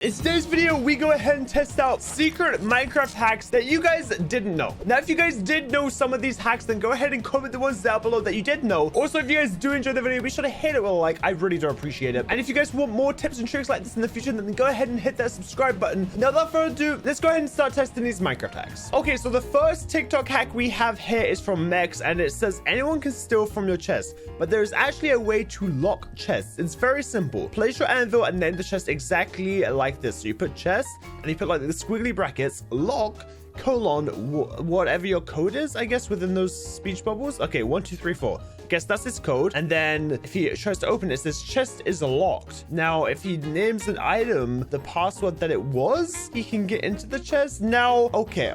In today's video, we go ahead and test out secret Minecraft hacks that you guys didn't know. Now, if you guys did know some of these hacks, then go ahead and comment the ones down below that you did know. Also, if you guys do enjoy the video, be sure to hit it with a like. I really do appreciate it. And if you guys want more tips and tricks like this in the future, then go ahead and hit that subscribe button. Now, without further ado, let's go ahead and start testing these Minecraft hacks. Okay, so the first TikTok hack we have here is from Mex, and it says anyone can steal from your chest, but there is actually a way to lock chests. It's very simple. Place your anvil and name the chest exactly like this. So you put chest and you put like the squiggly brackets, lock, colon, whatever your code is, I guess, within those speech bubbles. Okay, 1 2 3 4. Guess that's his code. And then if he tries to open it, it says chest is locked. Now, if he names an item the password that it was, he can get into the chest. Now, okay.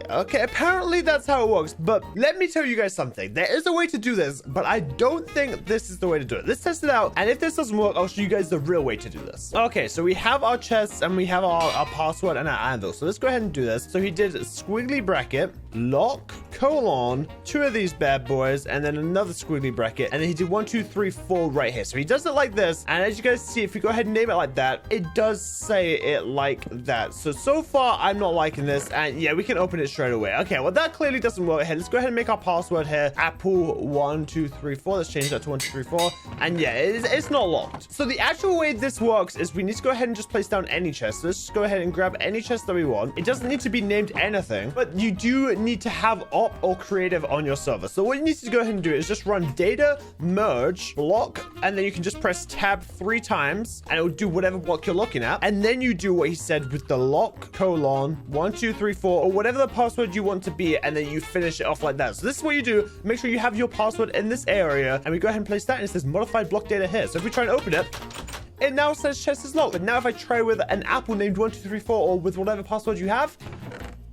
Apparently that's how it works. But let me tell you guys something. There is a way to do this, but I don't think this is the way to do it. Let's test it out. And if this doesn't work, I'll show you guys the real way to do this. Okay, so we have our chests and we have our password and our anvil. So let's go ahead and do this. So he did squiggly bracket, lock, colon, 2 of these bad boys, and then another squiggly bracket, and then he did 1 2 3 4 right here. So he does it like this, and as you guys see, if we go ahead and name it like that, it does say it like that. So far I'm not liking this, and yeah, we can open it straight away. Okay, well, that clearly doesn't work here. Let's go ahead and make our password here apple 1 2 3 4. Let's change that to 1 2 3 4, and yeah, it's not locked. So the actual way this works is we need to go ahead and just place down any chest. So let's just go ahead and grab any chest that we want. It doesn't need to be named anything, but you do need to have op or creative on your server. So what you need to go ahead and do is just run data merge block, and then you can just press tab 3 times and it will do whatever block you're looking at, and then you do what he said with the lock colon 1 2 3 4 or whatever the password you want to be, and then you finish it off like that. So this is what you do. Make sure you have your password in this area, and we go ahead and place that, and it says modified block data here. So if we try and open it, it now says chest is locked. But now if I try with an apple named 1 2 3 4 or with whatever password you have,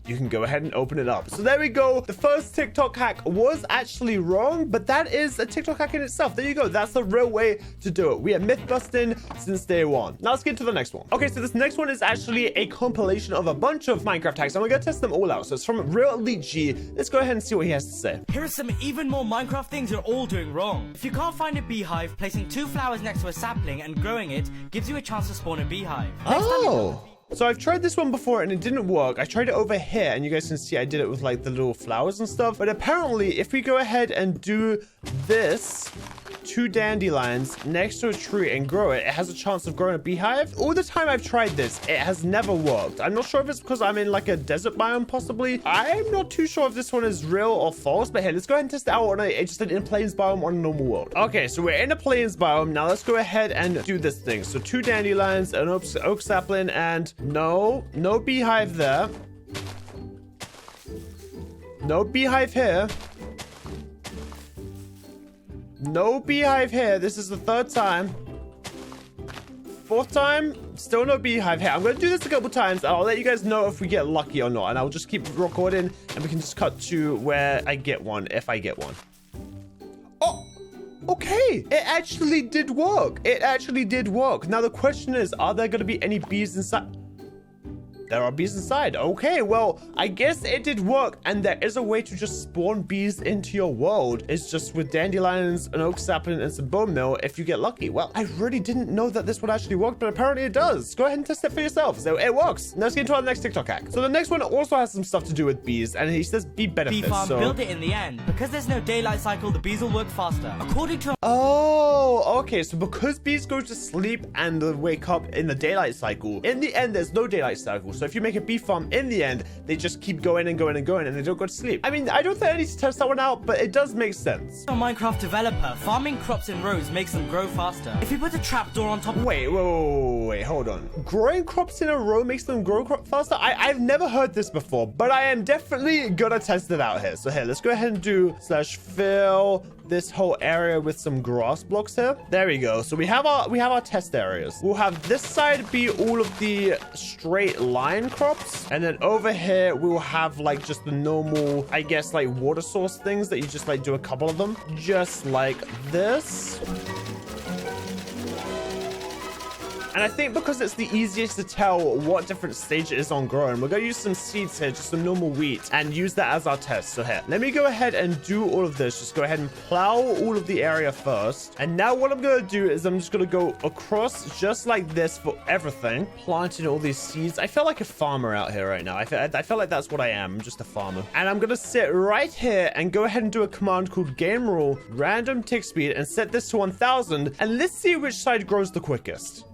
you can go ahead and open it up. So there we go. The first TikTok hack was actually wrong, but that is a TikTok hack in itself. There you go. That's the real way to do it. We are myth busting since day one. Now let's get to the next one. Okay, so this next one is actually a compilation of a bunch of Minecraft hacks, and we're gonna test them all out. So it's from Real Elite G. Let's go ahead and see what he has to say. Here are some even more Minecraft things you're all doing wrong. If you can't find a beehive, placing 2 flowers next to a sapling and growing it gives you a chance to spawn a beehive. So I've tried this one before and it didn't work. I tried it over here, and you guys can see I did it with like the little flowers and stuff. But apparently if we go ahead and do this, 2 dandelions next to a tree and grow it, it has a chance of growing a beehive. All the time I've tried this, it has never worked. I'm not sure if it's because I'm in like a desert biome, possibly. I'm not too sure if this one is real or false, but hey, let's go ahead and test it out on just in plains biome on a normal world. Okay, so we're in a plains biome. Now let's go ahead and do this thing. So 2 dandelions, an oak sapling, and no beehive there. No beehive here. No beehive here. This is the 3rd time. 4th time, still no beehive here. I'm going to do this a couple times. I'll let you guys know if we get lucky or not. And I'll just keep recording, and we can just cut to where I get one, if I get one. Oh, okay. It actually did work. It actually did work. Now the question is, are there going to be any bees inside? There are bees inside. Okay, well, I guess it did work, and there is a way to just spawn bees into your world. It's just with dandelions, an oak sapling, and some bone meal if you get lucky. Well, I really didn't know that this would actually work, but apparently it does. Go ahead and test it for yourself. So it works. Now let's get into our next TikTok hack. So the next one also has some stuff to do with bees, and he says bee benefits. Bee farm, build it in the end. Because there's no daylight cycle, the bees will work faster. According to... Oh, okay. So because bees go to sleep and wake up in the daylight cycle, in the end, there's no daylight cycle. So if you make a bee farm in the end, they just keep going and going and going, and they don't go to sleep. I mean, I don't think I need to test that one out, but it does make sense. A Minecraft developer, farming crops in rows makes them grow faster. If you put a trapdoor on top... Wait, hold on. Growing crops in a row makes them grow faster? I've never heard this before, but I am definitely gonna test it out here. So here, let's go ahead and do /fill this whole area with some grass blocks here. There we go. So we have our test areas. We'll have this side be all of the straight line crops, and then over here we will have like just the normal, I guess, like water source things that you just like do a couple of them, just like this. And I think because it's the easiest to tell what different stage it is on growing, we're going to use some seeds here, just some normal wheat, and use that as our test. So here, let me go ahead and do all of this. Just go ahead and plow all of the area first. And now what I'm going to do is I'm just going to go across just like this for everything, planting all these seeds. I feel like a farmer out here right now. I feel like that's what I am. I'm just a farmer. And I'm going to sit right here and go ahead and do a command called game rule random tick speed and set this to 1000. And let's see which side grows the quickest.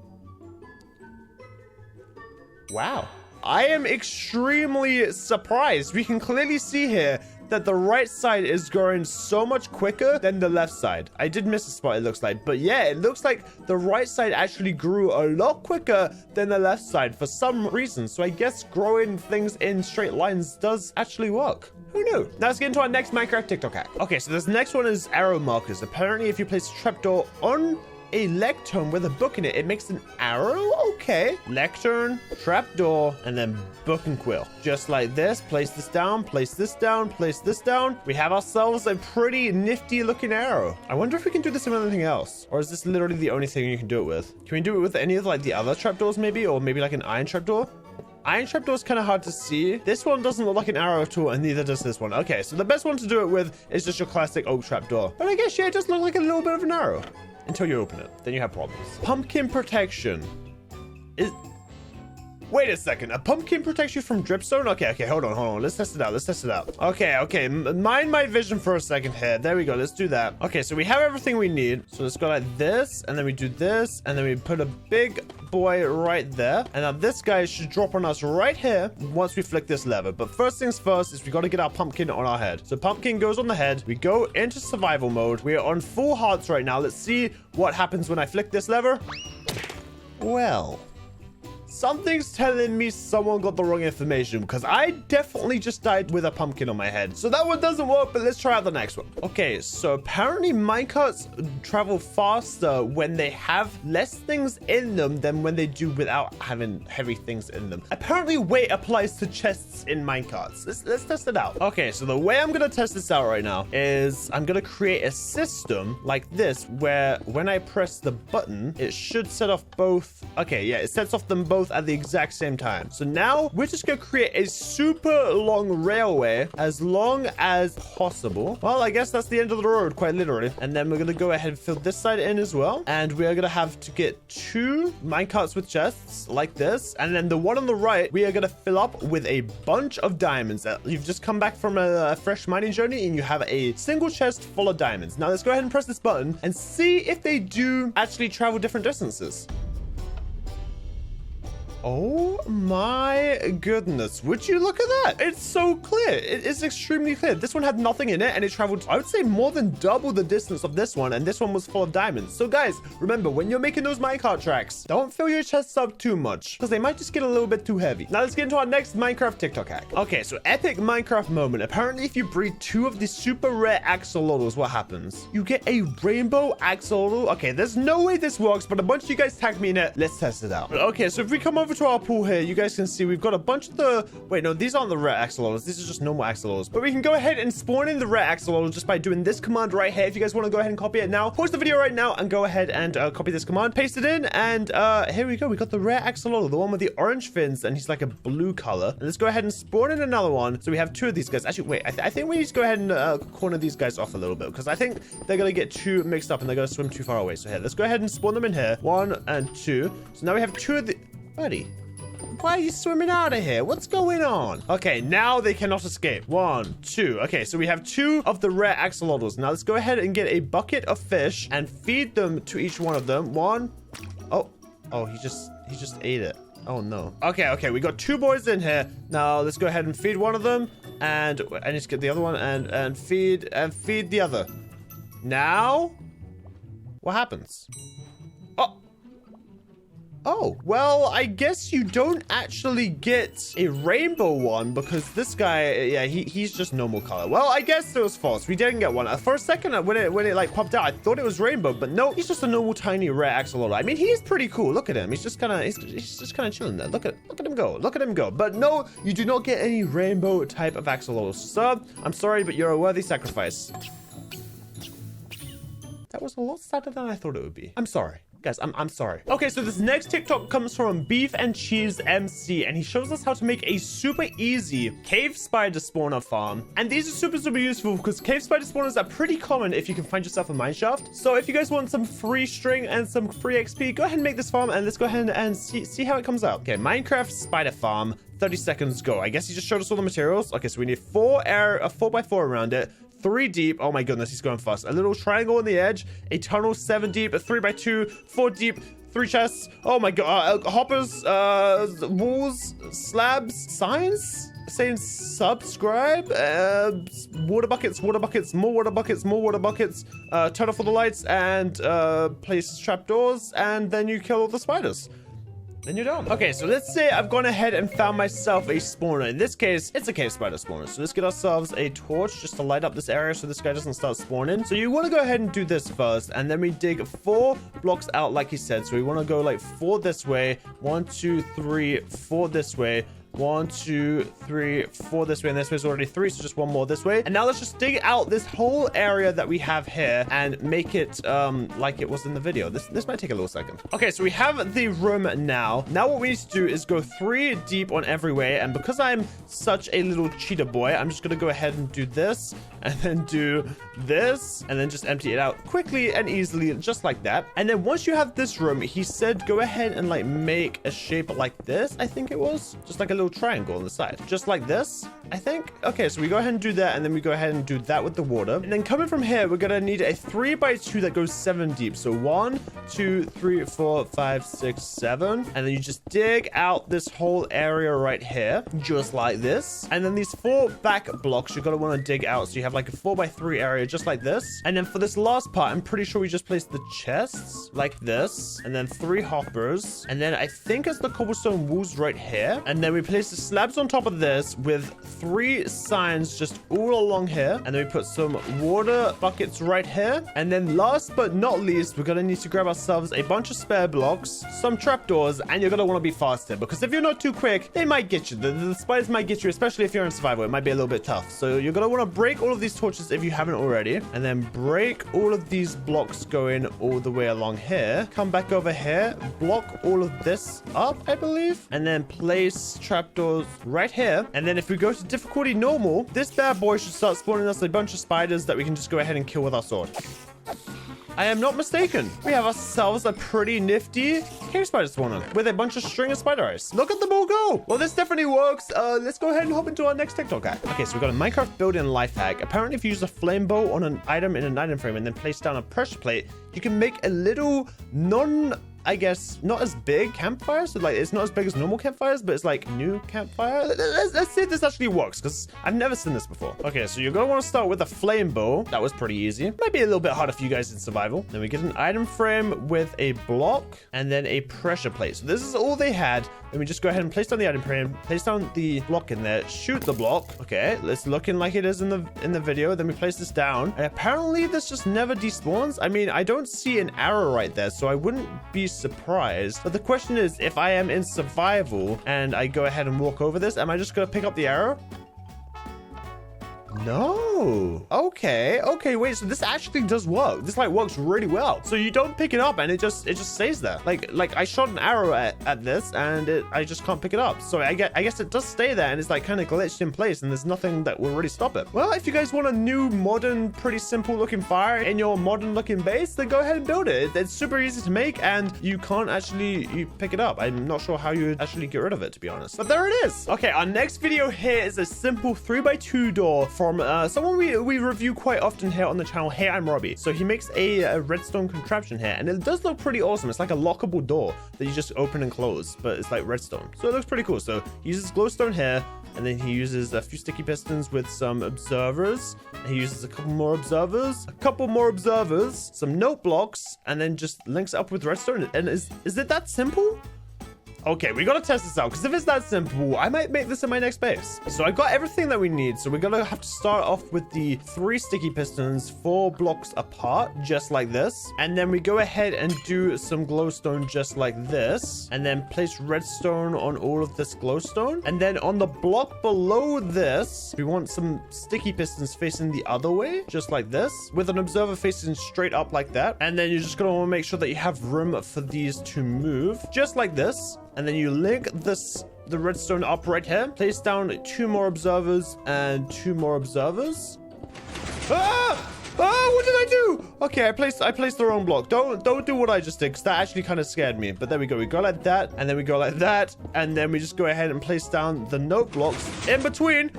Wow. I am extremely surprised. We can clearly see here that the right side is growing so much quicker than the left side. I did miss a spot, it looks like. But yeah, it looks like the right side actually grew a lot quicker than the left side for some reason. So I guess growing things in straight lines does actually work. Who knew? Now let's get into our next Minecraft TikTok hack. Okay, so this next one is arrow markers. Apparently, if you place a trapdoor on a lectern with a book in it, it makes an arrow? Okay. Lectern, trapdoor, and then book and quill. Just like this. Place this down, place this down, place this down. We have ourselves a pretty nifty looking arrow. I wonder if we can do this with anything else. Or is this literally the only thing you can do it with? Can we do it with any of like the other trapdoors maybe? Or maybe like an iron trapdoor? Iron trapdoor is kind of hard to see. This one doesn't look like an arrow at all, and neither does this one. Okay, so the best one to do it with is just your classic oak trapdoor. But I guess, yeah, it does look like a little bit of an arrow. Until you open it. Then you have problems. Pumpkin protection. Wait a second. A pumpkin protects you from dripstone? Okay, hold on. Let's test it out. Okay. Mind my vision for a second here. There we go. Let's do that. Okay, so we have everything we need. So let's go like this, and then we do this, and then we put a big boy right there. And now this guy should drop on us right here once we flick this lever. But first things first is we got to get our pumpkin on our head. So pumpkin goes on the head. We go into survival mode. We are on full hearts right now. Let's see what happens when I flick this lever. Well, something's telling me someone got the wrong information because I definitely just died with a pumpkin on my head. So that one doesn't work, but let's try out the next one. Okay, so apparently minecarts travel faster when they have less things in them than when they do without having heavy things in them. Apparently weight applies to chests in minecarts. Let's test it out. Okay, so the way I'm going to test this out right now is I'm going to create a system like this where when I press the button, it should set off both. Okay, yeah, it sets off them both at the exact same time. So now we're just gonna create a super long railway as long as possible. Well, I guess that's the end of the road, quite literally. And then we're gonna go ahead and fill this side in as well. And we are gonna have to get 2 minecarts with chests like this. And then the one on the right, we are gonna fill up with a bunch of diamonds. You've just come back from a fresh mining journey and you have a single chest full of diamonds. Now let's go ahead and press this button and see if they do actually travel different distances. Oh my goodness. Would you look at that? It's so clear. It's extremely clear. This one had nothing in it and it traveled, I would say, more than double the distance of this one. And this one was full of diamonds. So guys, remember, when you're making those minecart tracks, don't fill your chests up too much because they might just get a little bit too heavy. Now let's get into our next Minecraft TikTok hack. Okay, so epic Minecraft moment. Apparently, if you breed 2 of the super rare axolotls, what happens? You get a rainbow axolotl. Okay, there's no way this works, but a bunch of you guys tagged me in it. Let's test it out. Okay, so if we come over to our pool here, you guys can see we've got a bunch of the... Wait, no, these aren't the rare axolotls. These are just normal axolotls. But we can go ahead and spawn in the rare axolotl just by doing this command right here. If you guys want to go ahead and copy it now, pause the video right now and go ahead and copy this command, paste it in, and here we go. We got the rare axolotl, the one with the orange fins, and he's like a blue color. And let's go ahead and spawn in another one. So we have 2 of these guys. Actually, wait, I think we need to go ahead and corner these guys off a little bit because I think they're going to get too mixed up and they're going to swim too far away. So here, let's go ahead and spawn them in here. 1 and 2. So now we have 2 of the... Buddy, why are you swimming out of here? What's going on? Okay, now they cannot escape. 1, 2. Okay, so we have 2 of the rare axolotls. Now let's go ahead and get a bucket of fish and feed them to each one of them. 1. Oh, he just ate it. Oh no. Okay, we got 2 boys in here. Now let's go ahead and feed one of them, and I need to get the other one and feed the other. Now, what happens? Oh, well, I guess you don't actually get a rainbow one because this guy, yeah, he's just normal color. Well, I guess it was false. We didn't get one. For a second, when it like popped out, I thought it was rainbow, but no, he's just a normal tiny rare axolotl. I mean, he is pretty cool. Look at him. He's just kind of chilling there. Look at him go. Look at him go. But no, you do not get any rainbow type of axolotl. So, I'm sorry, but you're a worthy sacrifice. That was a lot sadder than I thought it would be. I'm sorry. Guys, I'm sorry. Okay, so this next TikTok comes from Beef and Cheese MC, and he shows us how to make a super easy cave spider spawner farm. And these are super useful because cave spider spawners are pretty common if you can find yourself a mineshaft. So if you guys want some free string and some free XP, go ahead and make this farm, and let's go ahead and see how it comes out. Okay, Minecraft spider farm. 30 seconds go. I guess he just showed us all the materials. Okay, so we need 4x4 around it. 3 deep. Oh my goodness, he's going fast. A little triangle on the edge. A tunnel 7 deep. A 3x2. 4 deep. 3 chests. Oh my god. Hoppers. Walls. Slabs. Signs saying subscribe. Water buckets. More water buckets. Turn off all the lights and place trapdoors, and then you kill all the spiders. Then you're done. Okay, so let's say I've gone ahead and found myself a spawner. In this case, it's a cave spider spawner. So let's get ourselves a torch just to light up this area so this guy doesn't start spawning. So you want to go ahead and do this first, and then we dig 4 blocks out like he said. So we want to go like 4 this way, 1, 2, 3, 4 this way, 1, 2, 3, 4 this way, and this way is already 3, so just 1 more this way. And now let's just dig out this whole area that we have here and make it like it was in the video. This might take a little second. Okay, so we have the room now. Now what we need to do is go 3 deep on every way, and because I'm such a little cheater boy, I'm just gonna go ahead and do this, and then do this, and then just empty it out quickly and easily, just like that. And then once you have this room, he said go ahead and like make a shape like this, I think it was. Just like a little triangle on the side. Just like this, I think. Okay, so we go ahead and do that, and then we go ahead and do that with the water. And then coming from here, we're gonna need a 3x2 that goes 7 deep. So 1, 2, 3, 4, 5, 6, 7. And then you just dig out this whole area right here, just like this. And then these 4 back blocks, you're gonna want to dig out. So you have like a 4x3 area, just like this. And then for this last part, I'm pretty sure we just place the chests like this, and then 3 hoppers. And then I think it's the cobblestone walls right here. And then we place the slabs on top of this with 3 signs just all along here, and then we put some water buckets right here. And then last but not least, we're gonna need to grab ourselves a bunch of spare blocks, some trapdoors, and you're gonna want to be faster, because if you're not too quick, they might get you. The spiders might get you, especially if you're in survival. It might be a little bit tough, so you're gonna want to break all of these torches if you haven't already, and then break all of these blocks going all the way along here. Come back over here, block all of this up, I believe, and then place trapdoors right here. And then if we go to difficulty normal, this bad boy should start spawning us a bunch of spiders that we can just go ahead and kill with our sword. I am not mistaken. We have ourselves a pretty nifty cave spider spawner with a bunch of string of spider eyes. Look at them all go. Well, this definitely works. Let's go ahead and hop into our next TikTok hack. Okay, so we've got a Minecraft building life hack. Apparently, if you use a flame bow on an item in an item frame and then place down a pressure plate, you can make a little I guess not as big campfire. So like it's not as big as normal campfires, but it's like new campfire. Let's see if this actually works, because I've never seen this before. Okay, so you're gonna want to start with a flame bow. That was pretty easy. Might be a little bit harder for you guys in survival. Then we get an item frame with a block and then a pressure plate. So this is all they had. Then we just go ahead and place down the item frame, place down the block in there, shoot the block. Okay, it's looking like it is in the video. Then we place this down, and apparently this just never despawns. I mean, I don't see an arrow right there, so I wouldn't be surprised. But the question is, if I am in survival and I go ahead and walk over this, am I just gonna pick up the arrow? No. Okay, wait, so this actually does work. This like works really well. So you don't pick it up and it just stays there. Like I shot an arrow at this and I just can't pick it up. So I guess it does stay there, and it's like kind of glitched in place, and there's nothing that will really stop it. Well, if you guys want a new modern, pretty simple looking fire in your modern looking base, then go ahead and build it. It's super easy to make, and you can't actually pick it up. I'm not sure how you would actually get rid of it, to be honest. But there it is. Okay, our next video here is a simple 3x2 door from someone we review quite often here on the channel. Hey, I'm Robbie. So he makes a redstone contraption here, and it does look pretty awesome. It's like a lockable door that you just open and close, but it's like redstone. So it looks pretty cool. So he uses glowstone here, and then he uses a few sticky pistons with some observers. And he uses a couple more observers, some note blocks, and then just links up with redstone. And is it that simple? Okay, we gotta test this out, because if it's that simple, I might make this in my next base. So I got everything that we need. So we're gonna have to start off with the 3 sticky pistons 4 blocks apart, just like this. And then we go ahead and do some glowstone just like this. And then place redstone on all of this glowstone. And then on the block below this, we want some sticky pistons facing the other way, just like this, with an observer facing straight up like that. And then you're just gonna want to make sure that you have room for these to move, just like this. And then you link the redstone up right here. Place down 2 more observers and 2 more observers. Ah! Oh, what did I do? Okay, I placed the wrong block. Don't do what I just did, because that actually kind of scared me. But there we go. We go like that, and then we go like that, and then we just go ahead and place down the note blocks in between.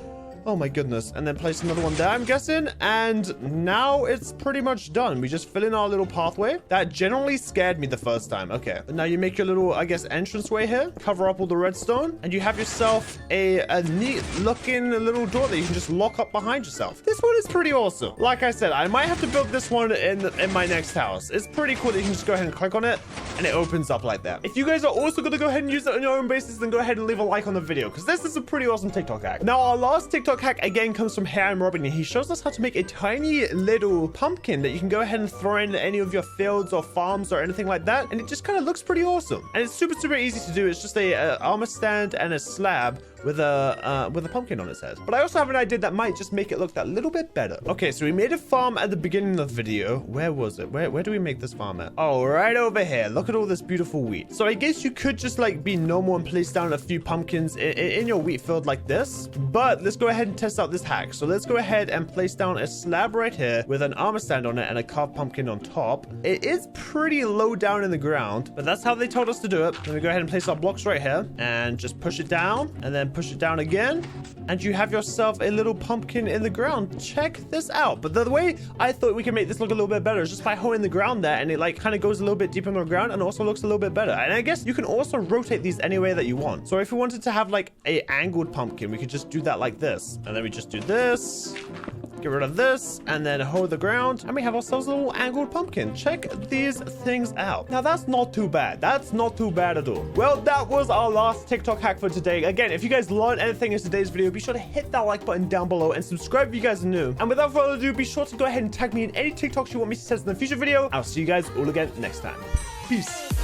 Oh my goodness. And then place another one there, I'm guessing. And now it's pretty much done. We just fill in our little pathway. That generally scared me the first time. Okay. Now you make your little, I guess, entranceway here. Cover up all the redstone. And you have yourself a neat looking little door that you can just lock up behind yourself. This one is pretty awesome. Like I said, I might have to build this one in my next house. It's pretty cool that you can just go ahead and click on it and it opens up like that. If you guys are also going to go ahead and use it on your own basis, then go ahead and leave a like on the video, because this is a pretty awesome TikTok hack. Now, our last TikTok hack again comes from Here I'm Robin, and he shows us how to make a tiny little pumpkin that you can go ahead and throw in any of your fields or farms or anything like that, and it just kind of looks pretty awesome. And it's super easy to do. It's just a armor stand and a slab with a pumpkin on its head. But I also have an idea that might just make it look that little bit better. Okay, so we made a farm at the beginning of the video. Where was it? Where do we make this farm at? Oh, right over here. Look at all this beautiful wheat. So I guess you could just like be normal and place down a few pumpkins in your wheat field like this. But let's go ahead and test out this hack. So let's go ahead and place down a slab right here with an armor stand on it and a carved pumpkin on top. It is pretty low down in the ground, but that's how they told us to do it. Then we go ahead and place our blocks right here and just push it down, and then push it down again, and you have yourself a little pumpkin in the ground. Check this out. But the way I thought we could make this look a little bit better is just by holding the ground there, and it like kind of goes a little bit deeper in the ground and also looks a little bit better. And I guess you can also rotate these any way that you want. So if we wanted to have like a angled pumpkin, we could just do that like this, and then we just do this, get rid of this, and then hold the ground, and we have ourselves a little angled pumpkin. Check these things out. Now that's not too bad. That's not too bad at all. Well, that was our last TikTok hack for today. Again, if you guys learned anything in today's video, be sure to hit that like button down below and subscribe if you guys are new. And without further ado, be sure to go ahead and tag me in any TikToks you want me to test in the future video. I'll see you guys all again next time. Peace.